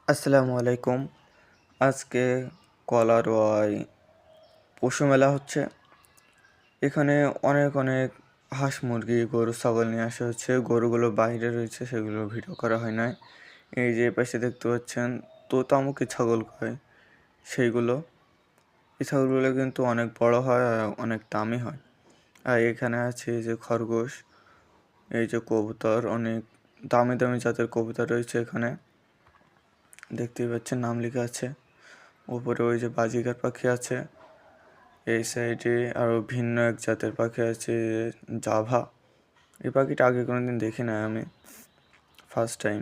আসসালামু আলাইকুম। আজকে কলারোয়ায় পশু মেলা হচ্ছে। এখানে অনেক হাঁস, মুরগি, গরু, ছাগল নিয়ে আসা হচ্ছে। গরুগুলো বাইরে রয়েছে, সেগুলো ভিডিও করা হয় নাই। এই যে পাশে দেখতে পাচ্ছেন তোতামুখী ছাগল কয় সেইগুলো। এই ছাগলগুলো কিন্তু অনেক বড় হয় আর অনেক দামি হয়। আর এখানে আছে এই যে খরগোশ, এই যে কবুতর, অনেক দামি জাতের কবুতর রয়েছে এখানে। দেখতেই পাচ্ছেন নাম লেখা আছে। উপরে ওই যে বাজিগার পাখি আছে। এই সাইডে আরো ভিন্ন এক জাতের পাখি আছে, জাভা। এই পাখিটা আগে কোনোদিন দেখি না আমি, ফার্স্ট টাইম।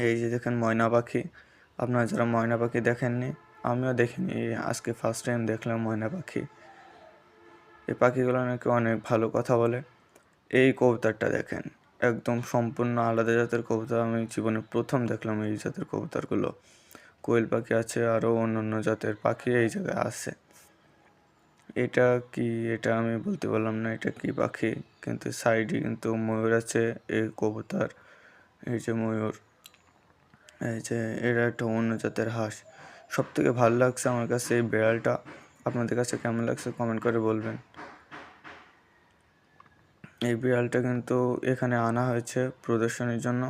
এই যে দেখেন ময়না পাখি। আপনারা যারা ময়না পাখি দেখেননি, আমিও দেখিনি, আজকে ফার্স্ট টাইম দেখলাম ময়না পাখি। এই পাখিগুলো নাকি অনেক ভালো কথা বলে। এই কবুতরটা দেখেন, একদম সম্পূর্ণ আলাদা জাতের কবুতর। আমি জীবনে প্রথম দেখলাম এই জাতের কবুতরগুলো। কোয়েল পাখি আছে, আরও অন্যান্য জাতের পাখি এই জায়গায় আছে। এটা কি, এটা আমি বলতে পারলাম না এটা কি পাখি, কিন্তু সাইডে কিন্তু ময়ূর আছে, এই কবুতর, এই যে ময়ূর, এই যে এরা একটা অন্য জাতের হাঁস। সব থেকে ভালো লাগছে আমার কাছে এই বিড়ালটা। আপনাদের কাছে কেমন লাগছে কমেন্ট করে বলবেন। এই বিড়ালটা কিন্তু এখানে আনা হয়েছে প্রদর্শনীর জন্য।